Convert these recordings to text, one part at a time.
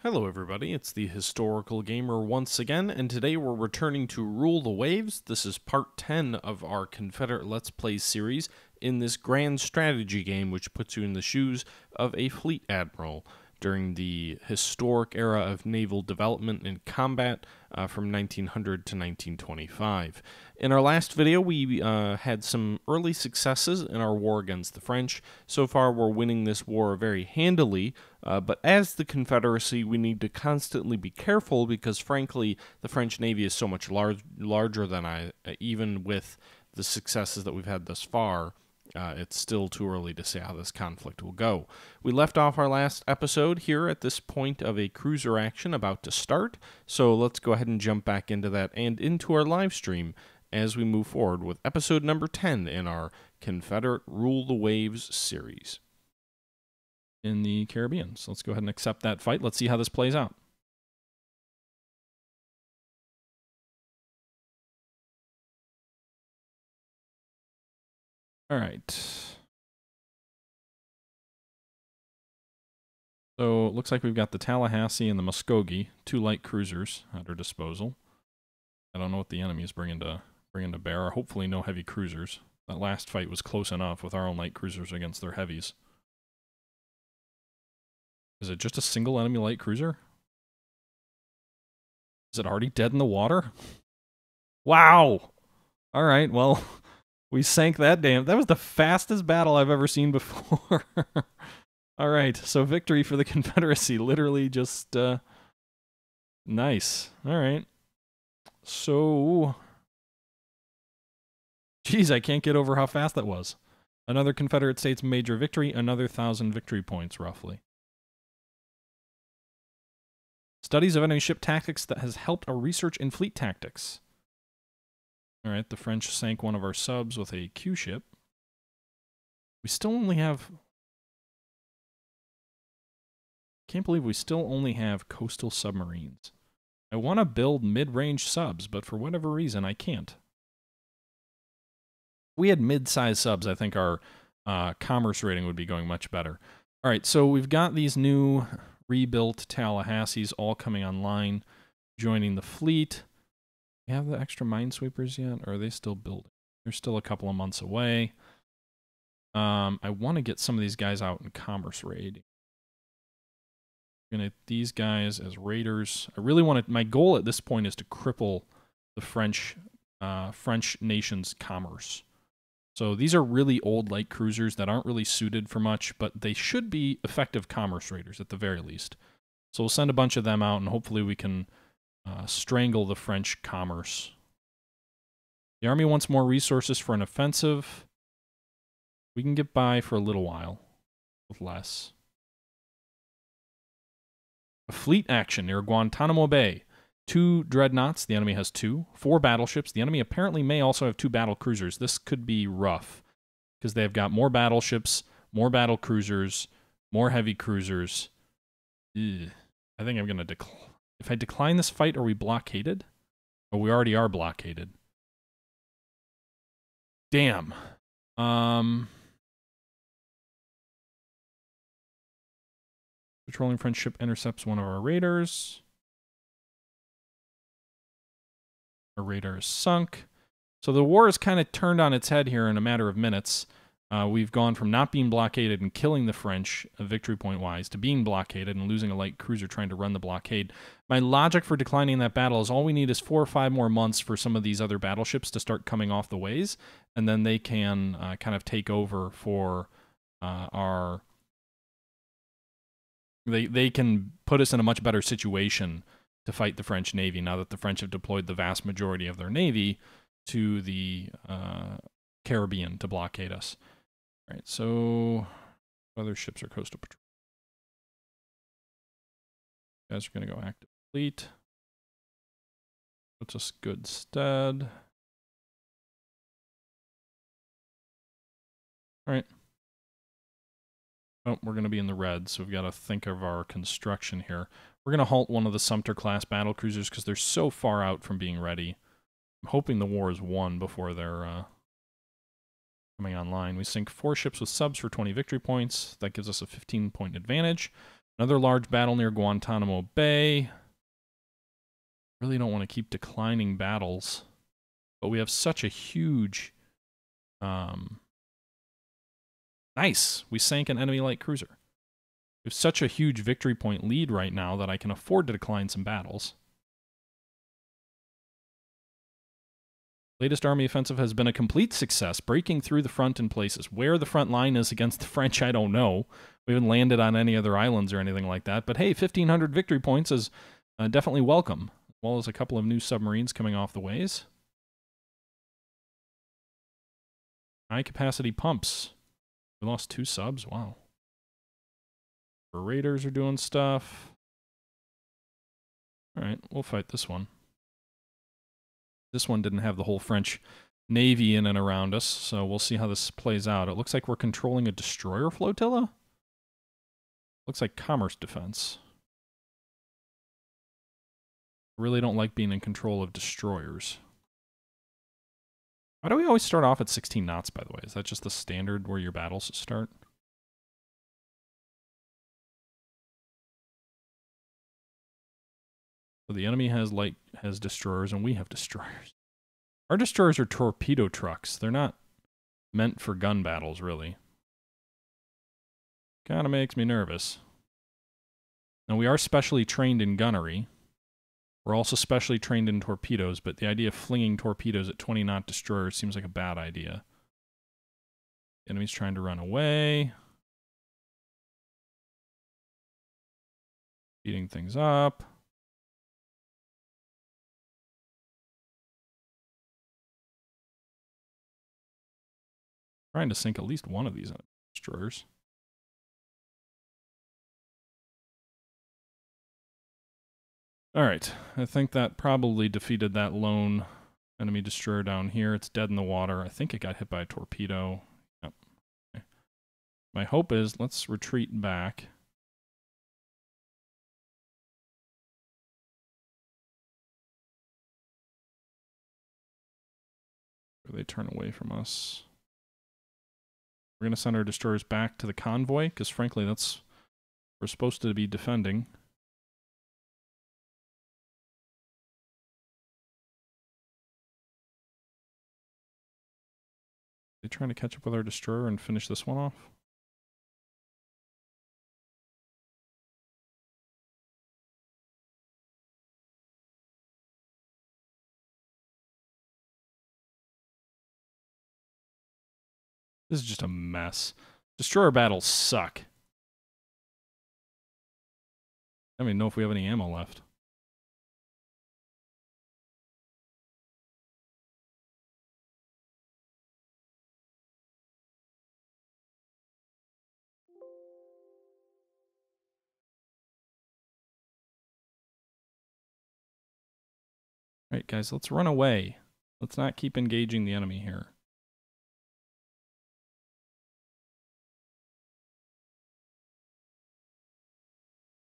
Hello everybody, it's the Historical Gamer once again, and today we're returning to Rule the Waves. This is part 10 of our Confederate Let's Play series in this grand strategy game which puts you in the shoes of a fleet admiral during the historic era of naval development and combat from 1900 to 1925. In our last video, we had some early successes in our war against the French. So far, we're winning this war very handily, but as the Confederacy, we need to constantly be careful because, frankly, the French Navy is so much larger than even with the successes that we've had thus far. It's still too early to say how this conflict will go. We left off our last episode here at this point of a cruiser action about to start, so let's go ahead and jump back into that and into our live stream as we move forward with episode number 10 in our Confederate Rule the Waves series in the Caribbean. So let's go ahead and accept that fight. Let's see how this plays out. All right. So it looks like we've got the Tallahassee and the Muskogee, two light cruisers at our disposal. I don't know what the enemy is bringing to bear. Hopefully no heavy cruisers. That last fight was close enough with our own light cruisers against their heavies. Is it just a single enemy light cruiser? Is it already dead in the water? Wow! Alright, well, we sank that damn. That was the fastest battle I've ever seen before. Alright, so victory for the Confederacy. Literally just, nice. Alright. So... Geez, I can't get over how fast that was. Another Confederate States major victory, another 1,000 victory points, roughly. Studies of enemy ship tactics that has helped our research in fleet tactics. Alright, the French sank one of our subs with a Q ship. We still only have... Can't believe we still only have coastal submarines. I want to build mid-range subs, but for whatever reason, I can't. If we had mid-size subs, I think our commerce rating would be going much better. Alright, so we've got these new rebuilt Tallahassees all coming online, joining the fleet. We have the extra minesweepers yet, or are they still building? They're still a couple of months away. I want to get some of these guys out in commerce raid. Gonna these guys as raiders. I really want to. My goal at this point is to cripple the French nation's commerce. So these are really old light cruisers that aren't really suited for much, but they should be effective commerce raiders at the very least. So we'll send a bunch of them out, and hopefully we can strangle the French commerce. The army wants more resources for an offensive. We can get by for a little while with less. A fleet action near Guantanamo Bay. 2 dreadnoughts, the enemy has 2. 4 battleships, the enemy apparently may also have 2 battle cruisers. This could be rough, because they've got more battleships, more battle cruisers, more heavy cruisers. Ugh. I think I'm going to if I decline this fight, are we blockaded? Oh, we already are blockaded. Damn. Patrolling French ship intercepts one of our raiders. Our radar is sunk. So the war is kind of turned on its head here in a matter of minutes. We've gone from not being blockaded and killing the French, victory point-wise, to being blockaded and losing a light cruiser trying to run the blockade. My logic for declining that battle is all we need is 4 or 5 more months for some of these other battleships to start coming off the ways, and then they can kind of take over for our... They can put us in a much better situation to fight the French Navy now that the French have deployed the vast majority of their Navy to the Caribbean to blockade us. All right, so other ships are coastal patrol. You guys are going to go active fleet. Puts us good stead. All right. Oh, we're going to be in the red, so we've got to think of our construction here. We're going to halt one of the Sumter-class battle cruisers because they're so far out from being ready. I'm hoping the war is won before they're coming online. We sink 4 ships with subs for 20 victory points. That gives us a 15-point advantage. Another large battle near Guantanamo Bay. Really don't want to keep declining battles. But we have such a huge... Nice! We sank an enemy light cruiser. We have such a huge victory point lead right now that I can afford to decline some battles. Latest army offensive has been a complete success, breaking through the front in places. Where the front line is against the French, I don't know. We haven't landed on any other islands or anything like that. But hey, 1,500 victory points is definitely welcome, as well as a couple of new submarines coming off the ways. High-capacity pumps. We lost 2 subs? Wow. Our raiders are doing stuff. Alright, we'll fight this one. This one didn't have the whole French Navy in and around us, so we'll see how this plays out. It looks like we're controlling a destroyer flotilla? Looks like commerce defense. I really don't like being in control of destroyers. Why do we always start off at 16 knots, by the way? Is that just the standard where your battles start? So the enemy has destroyers and we have destroyers. Our destroyers are torpedo trucks. They're not meant for gun battles, really. Kind of makes me nervous. Now, we are specially trained in gunnery. We're also specially trained in torpedoes, but the idea of flinging torpedoes at 20-knot destroyers seems like a bad idea. The enemy's trying to run away. Speeding things up. Trying to sink at least one of these destroyers. Alright, I think that probably defeated that lone enemy destroyer down here. It's dead in the water. I think it got hit by a torpedo. Yep. Okay. My hope is, let's retreat back. Or they turn away from us. We're going to send our destroyers back to the convoy, because frankly, that's what we're supposed to be defending. Are they trying to catch up with our destroyer and finish this one off? This is just a mess. Destroyer battles suck. I don't even know if we have any ammo left. Alright, guys, let's run away. Let's not keep engaging the enemy here.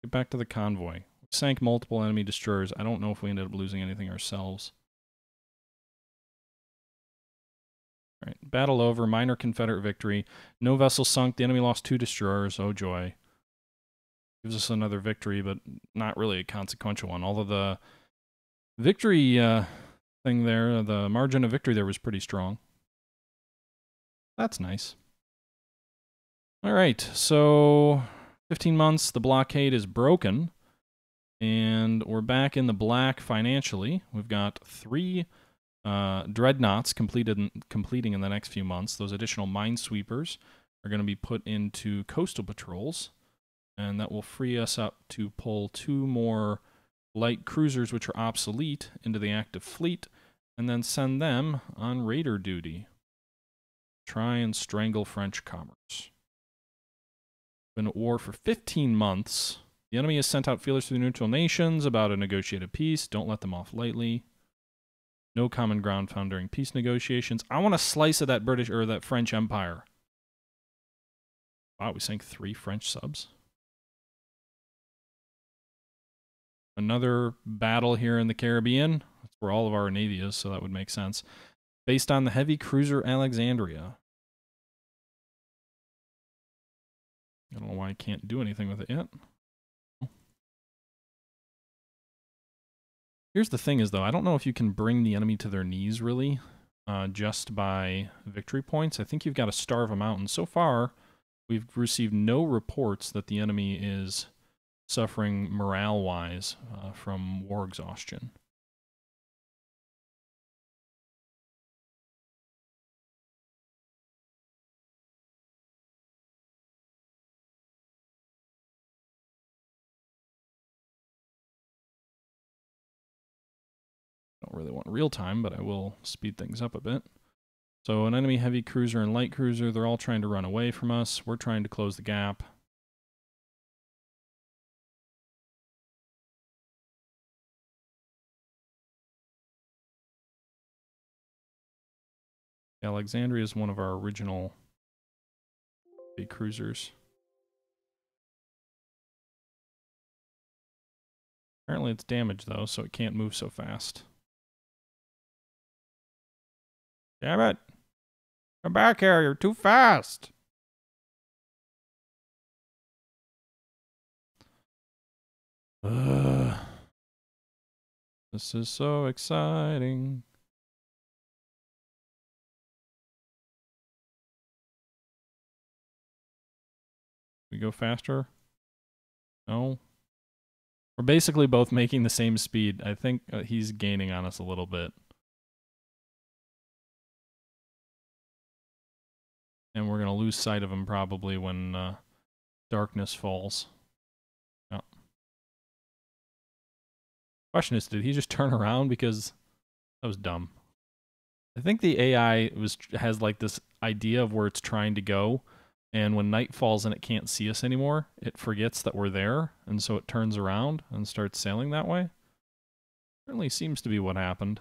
Get back to the convoy. We sank multiple enemy destroyers. I don't know if we ended up losing anything ourselves. Alright, battle over. Minor Confederate victory. No vessel sunk. The enemy lost 2 destroyers. Oh joy. Gives us another victory, but not really a consequential one. Although the victory thing there, the margin of victory there was pretty strong. That's nice. Alright, so 15 months, the blockade is broken, and we're back in the black financially. We've got 3 dreadnoughts completing in the next few months. Those additional minesweepers are going to be put into coastal patrols, and that will free us up to pull 2 more light cruisers, which are obsolete, into the active fleet, and then send them on raider duty. Try and strangle French commerce. Been at war for 15 months. The enemy has sent out feelers to the neutral nations about a negotiated peace. Don't let them off lightly. No common ground found during peace negotiations. I want a slice of that British or that French Empire. Wow, we sank 3 French subs. Another battle here in the Caribbean. That's where all of our navy is, so that would make sense. Based on the heavy cruiser Alexandria. I don't know why I can't do anything with it yet. Here's the thing is, though, I don't know if you can bring the enemy to their knees, really, just by victory points. I think you've got to starve them out, and so far, we've received no reports that the enemy is suffering morale-wise from war exhaustion. Don't really want real time, but I will speed things up a bit. So an enemy heavy cruiser and light cruiser, they're all trying to run away from us. We're trying to close the gap. Alexandria is one of our original big cruisers. Apparently it's damaged, though, so it can't move so fast. Damn it! Come back here, you're too fast! This is so exciting. We go faster? No? We're basically both making the same speed. I think he's gaining on us a little bit. And we're going to lose sight of him probably when darkness falls. Oh. Question is, did he just turn around? Because that was dumb. I think the AI has like this idea of where it's trying to go. And when night falls and it can't see us anymore, it forgets that we're there. And so it turns around and starts sailing that way. Certainly seems to be what happened.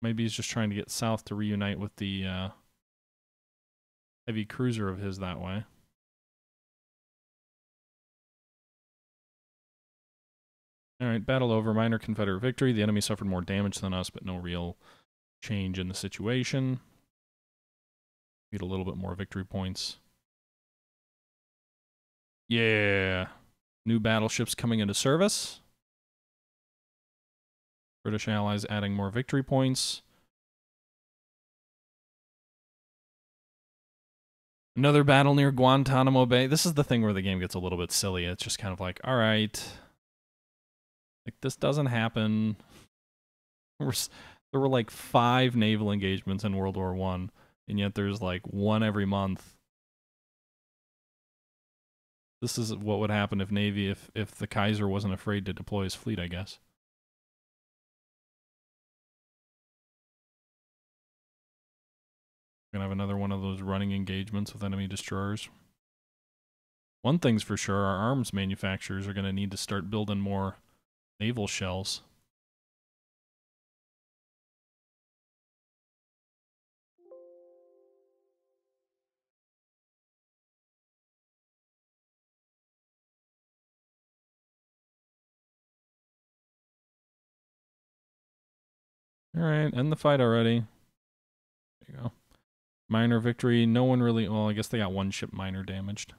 Maybe he's just trying to get south to reunite with the heavy cruiser of his that way. Alright, battle over. Minor Confederate victory. The enemy suffered more damage than us, but no real change in the situation. Need a little bit more victory points. Yeah. New battleships coming into service. British allies adding more victory points. Another battle near Guantanamo Bay. This is the thing where the game gets a little bit silly. It's just kind of like, all right. Like, this doesn't happen. There were like 5 naval engagements in World War I, and yet there's like 1 every month. This is what would happen if Navy, if the Kaiser wasn't afraid to deploy his fleet, I guess. We're gonna have another one of those running engagements with enemy destroyers. One thing's for sure, our arms manufacturers are gonna need to start building more naval shells. Alright, end the fight already. There you go. Minor victory. No one really... Well, I guess they got 1 ship minor damaged.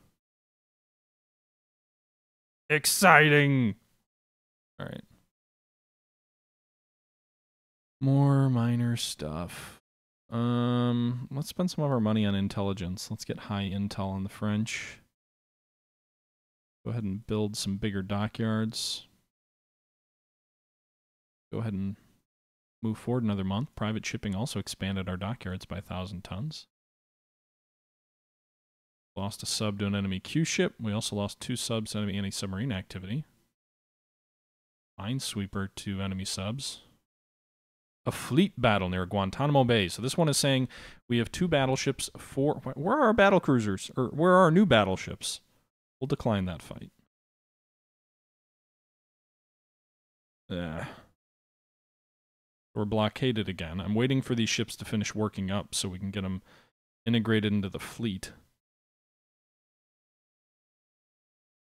Exciting! Alright. More minor stuff. Let's spend some of our money on intelligence. Let's get high intel on the French. Go ahead and build some bigger dockyards. Go ahead and move forward another month. Private shipping also expanded our dockyards by 1,000 tons. Lost a sub to an enemy Q ship. We also lost 2 subs to enemy anti-submarine activity. Minesweeper to enemy subs. A fleet battle near Guantanamo Bay. So this one is saying we have 2 battleships. Where are our battle cruisers? Or where are our new battleships? We'll decline that fight. We're blockaded again. I'm waiting for these ships to finish working up so we can get them integrated into the fleet.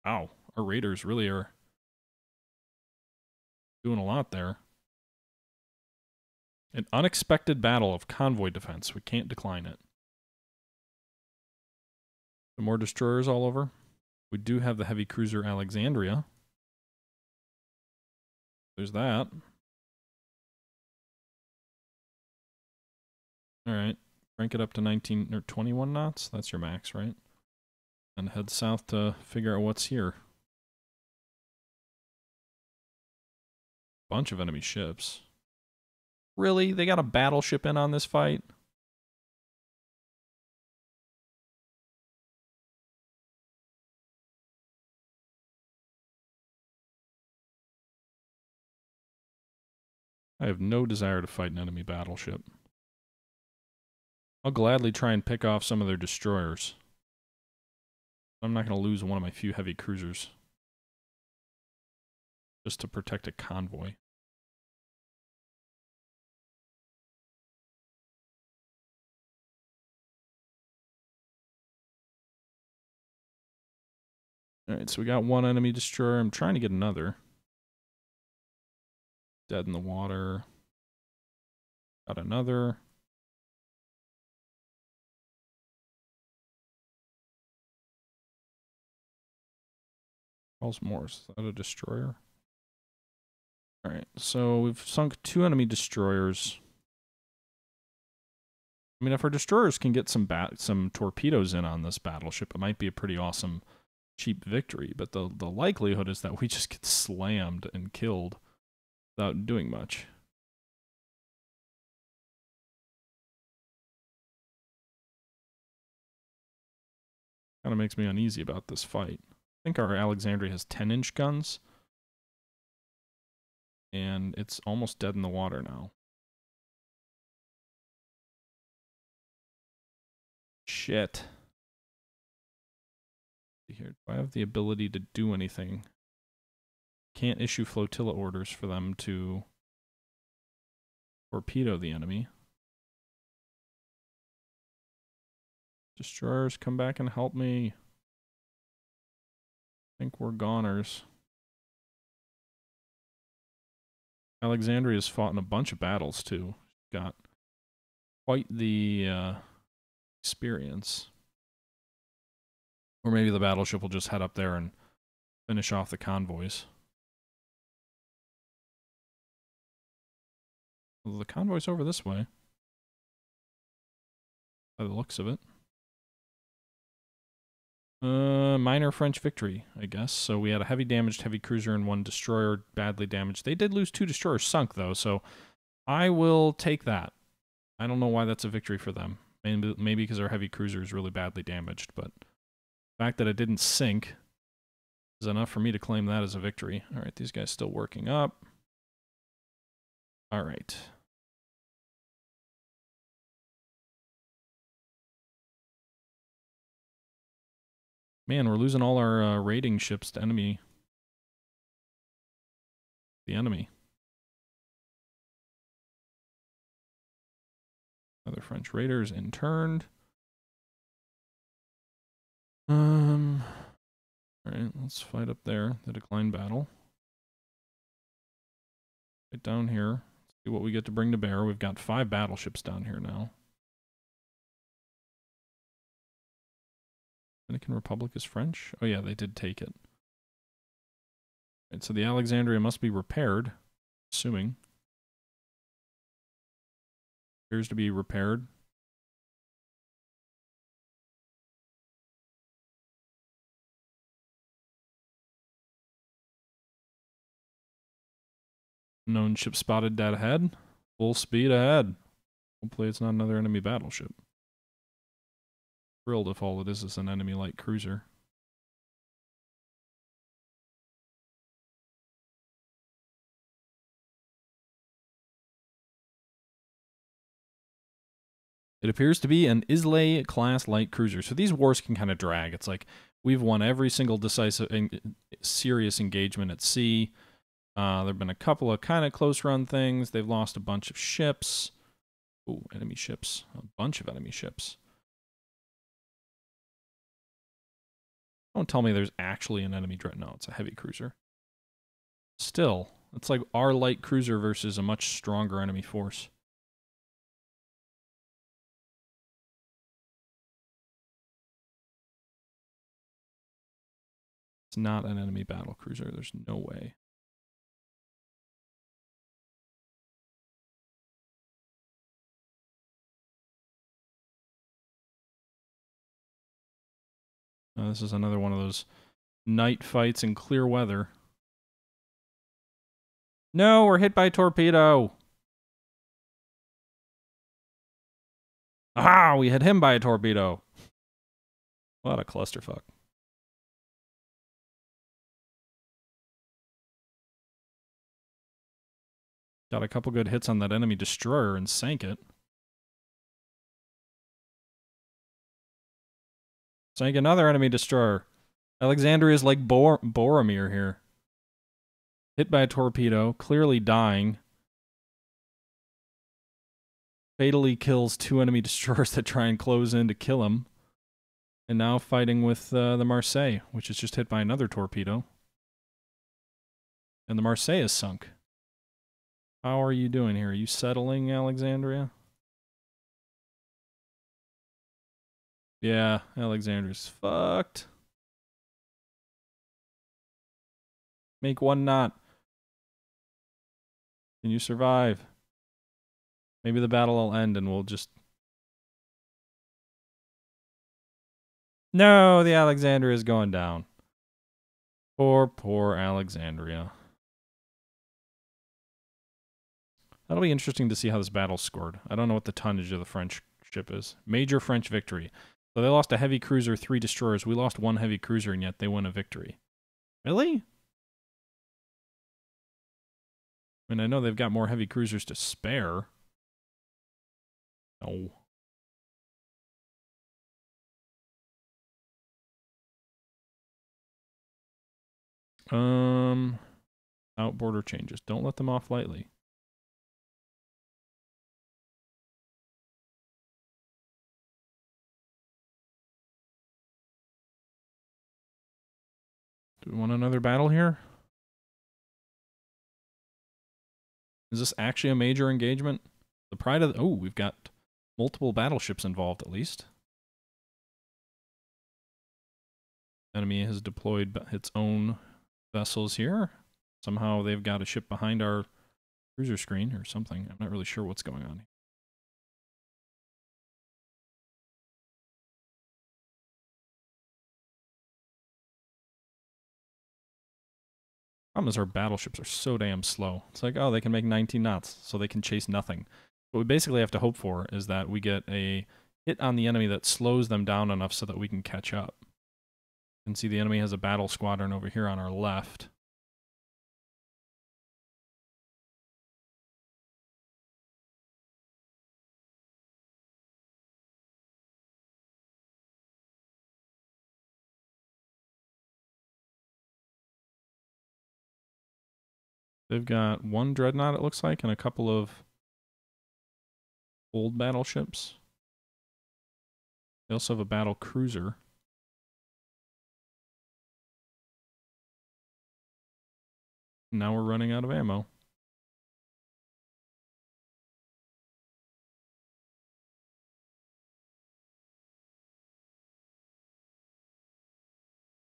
Wow, our raiders really are doing a lot there. An unexpected battle of convoy defense. We can't decline it. Some more destroyers all over. We do have the heavy cruiser Alexandria. There's that. Alright. Crank it up to 19 or 21 knots. That's your max, right? And head south to figure out what's here. Bunch of enemy ships. Really? They got a battleship in on this fight? I have no desire to fight an enemy battleship. I'll gladly try and pick off some of their destroyers. I'm not going to lose one of my few heavy cruisers. Just to protect a convoy. Alright, so we got one enemy destroyer. I'm trying to get another. Dead in the water. Got another. Charles Morse. Is that a destroyer? Alright, so we've sunk 2 enemy destroyers. I mean, if our destroyers can get some torpedoes in on this battleship, it might be a pretty awesome, cheap victory. But the likelihood is that we just get slammed and killed without doing much. Kind of makes me uneasy about this fight. I think our Alexandria has 10-inch guns. And it's almost dead in the water now. Shit. Here, do I have the ability to do anything? Can't issue flotilla orders for them to torpedo the enemy. Destroyers, come back and help me. I think we're goners. Alexandria's fought in a bunch of battles, too. Got quite the experience. Or maybe the battleship will just head up there and finish off the convoys. Well, the convoy's over this way. By the looks of it. Minor French victory, I guess. So we had a heavy damaged heavy cruiser and 1 destroyer badly damaged. They did lose 2 destroyers sunk, though, so I will take that. I don't know why that's a victory for them. Maybe because our heavy cruiser is really badly damaged, but the fact that it didn't sink is enough for me to claim that as a victory. All right, these guys still working up. All right. Man, we're losing all our raiding ships to enemy. The enemy. Other French raiders interned. Alright, let's fight up there. The decline battle. Right down here. See what we get to bring to bear. We've got 5 battleships down here now. Dominican Republic is French? Oh yeah, they did take it. Right, so the Alexandria must be repaired. Assuming. Appears to be repaired. Known ship spotted dead ahead. Full speed ahead. Hopefully it's not another enemy battleship. Thrilled if all it is an enemy light cruiser. It appears to be an Islay class light cruiser. So these wars can kind of drag. It's like we've won every single decisive, serious engagement at sea. There have been a couple of kind of close run things. They've lost a bunch of ships. Ooh, enemy ships. A bunch of enemy ships. Don't tell me there's actually an enemy dreadnought. It's a heavy cruiser. Still, it's like our light cruiser versus a much stronger enemy force. It's not an enemy battle cruiser. There's no way. This is another one of those night fights in clear weather. No, we're hit by a torpedo. Aha, we hit him by a torpedo. What a clusterfuck. Got a couple good hits on that enemy destroyer and sank it. Sank another enemy destroyer. Alexandria's like Boromir here. Hit by a torpedo, clearly dying. Fatally kills 2 enemy destroyers that try and close in to kill him. And now fighting with the Marseille, which is just hit by another torpedo. And the Marseille is sunk. How are you doing here? Are you settling, Alexandria? Yeah, Alexandria's fucked. Make 1 knot. Can you survive? Maybe the battle will end and we'll just... No, the Alexandria is going down. Poor Alexandria. That'll be interesting to see how this battle's scored. I don't know what the tonnage of the French ship is. Major French victory. So they lost a heavy cruiser, 3 destroyers. We lost 1 heavy cruiser, and yet they win a victory. Really? I mean, I know they've got more heavy cruisers to spare. No. Outboarder changes. Don't let them off lightly. Do we want another battle here? Is this actually a major engagement? The pride of the... Oh, we've got multiple battleships involved, at least. Enemy has deployed its own vessels here. Somehow they've got a ship behind our cruiser screen or something. I'm not really sure what's going on here. Problem is our battleships are so damn slow. It's like, oh, they can make 19 knots, so they can chase nothing. What we basically have to hope for is that we get a hit on the enemy that slows them down enough so that we can catch up. You can see the enemy has a battle squadron over here on our left. They've got 1 Dreadnought, it looks like, and a couple of old battleships. They also have a battle cruiser. Now we're running out of ammo.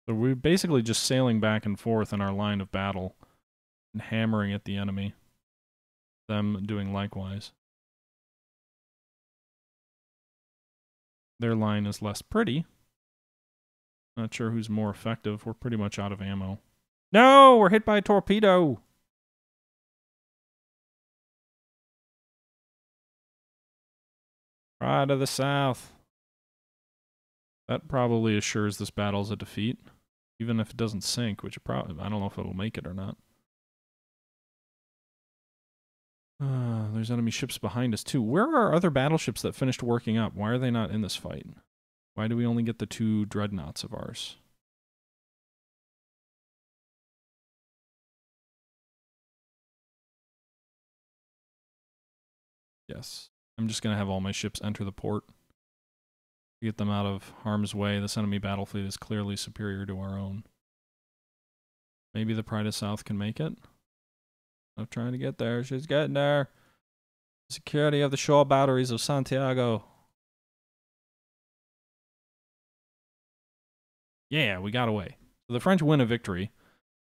So we're basically just sailing back and forth in our line of battle and hammering at the enemy. Them doing likewise. Their line is less pretty. Not sure who's more effective. We're pretty much out of ammo. No! We're hit by a torpedo! Pride of the South. That probably assures this battle's a defeat. Even if it doesn't sink, which it probably... I don't know if it'll make it or not. There's enemy ships behind us, too. Where are our other battleships that finished working up? Why are they not in this fight? Why do we only get the 2 dreadnoughts of ours? Yes. I'm just going to have all my ships enter the port. Get them out of harm's way. This enemy battle fleet is clearly superior to our own. Maybe the Pride of South can make it. I'm trying to get there. She's getting there. Security of the shore batteries of Santiago. Yeah, we got away. So the French win a victory.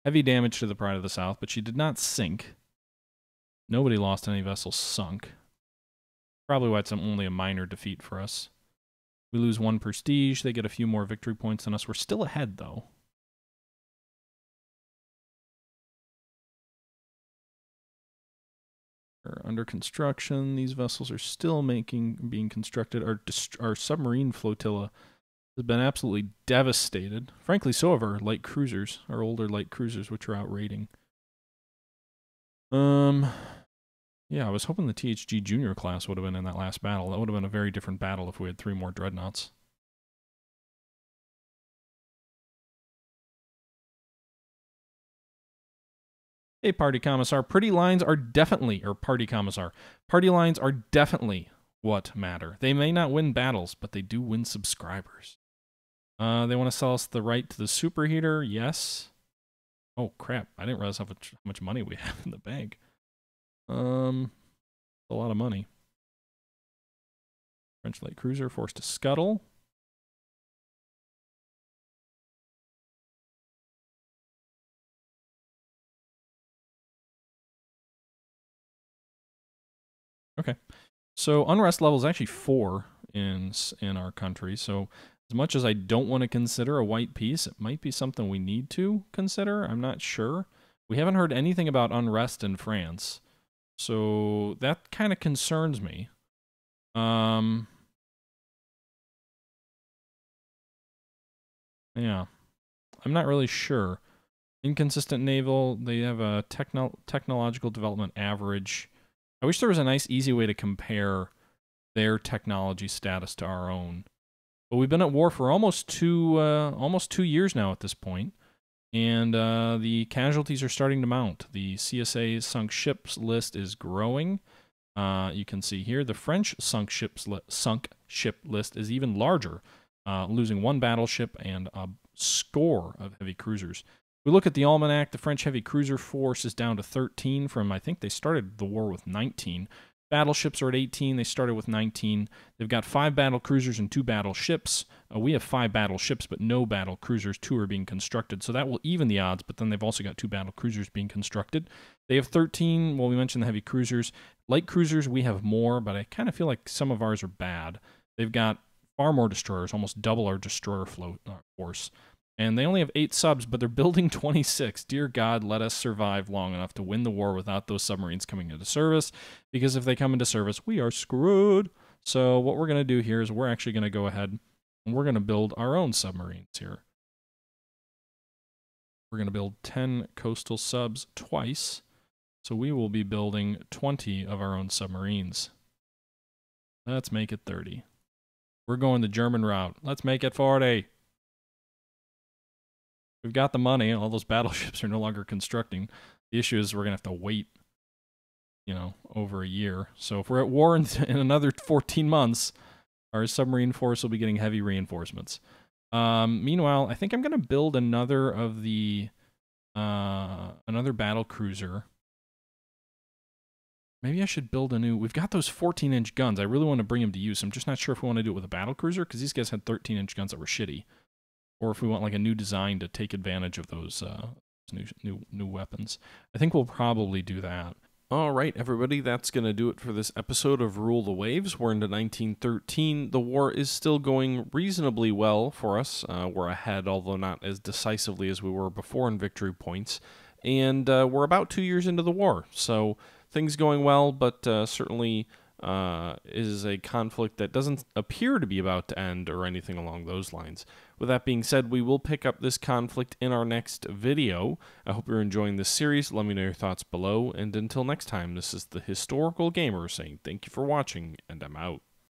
Heavy damage to the Pride of the South, but she did not sink. Nobody lost any vessels sunk. Probably why it's only a minor defeat for us. We lose 1 prestige. They get a few more victory points than us. We're still ahead, though. Are under construction. These vessels are still being constructed. Our submarine flotilla has been absolutely devastated. Frankly, so have our light cruisers, our older light cruisers, which are outrating. Yeah, I was hoping the THG Jr class would have been in that last battle. That would have been a very different battle if we had 3 more dreadnoughts. Hey, Party Commissar, party lines are definitely what matter. They may not win battles, but they do win subscribers. They want to sell us the right to the superheater, yes. Oh, crap, I didn't realize how much money we have in the bank. A lot of money. French light cruiser forced to scuttle. Okay, so unrest level is actually 4 in our country. So as much as I don't want to consider a white peace, it might be something we need to consider. I'm not sure. We haven't heard anything about unrest in France, so that kind of concerns me. Yeah, I'm not really sure. Inconsistent naval. They have a technological development average. I wish there was a nice, easy way to compare their technology status to our own. But we've been at war for almost 2 years now at this point, and the casualties are starting to mount. The CSA sunk ships list is growing. You can see here the French sunk ship list is even larger, losing 1 battleship and a score of heavy cruisers. We look at the Almanac, the French heavy cruiser force is down to 13 from, I think they started the war with 19. Battleships are at 18, they started with 19. They've got 5 battle cruisers and 2 battleships. We have 5 battleships, but no battle cruisers. 2 are being constructed, so that will even the odds, but then they've also got 2 battle cruisers being constructed. They have 13, well, we mentioned the heavy cruisers. Light cruisers, we have more, but I kind of feel like some of ours are bad. They've got far more destroyers, almost double our destroyer force. And they only have 8 subs, but they're building 26. Dear God, let us survive long enough to win the war without those submarines coming into service, because if they come into service, we are screwed. So what we're going to do here is we're actually going to go ahead and we're going to build our own submarines here. We're going to build 10 coastal subs twice, so we will be building 20 of our own submarines. Let's make it 30. We're going the German route. Let's make it 40. We've got the money. All those battleships are no longer constructing. The issue is we're going to have to wait, over a year. So if we're at war in another 14 months, our submarine force will be getting heavy reinforcements. Meanwhile, I think I'm going to build another of the, another battle cruiser. Maybe I should build a new... We've got those 14-inch guns. I really want to bring them to use. I'm just not sure if we want to do it with a battle cruiser, because these guys had 13-inch guns that were shitty. Or if we want like a new design to take advantage of those new weapons. I think we'll probably do that. All right, everybody, that's going to do it for this episode of Rule the Waves. We're into 1913. The war is still going reasonably well for us. We're ahead, although not as decisively as we were before in victory points. And we're about 2 years into the war, so things going well, but certainly is a conflict that doesn't appear to be about to end or anything along those lines. With that being said, we will pick up this conflict in our next video. I hope you're enjoying this series. Let me know your thoughts below, and until next time, this is the Historical Gamer saying thank you for watching, and I'm out.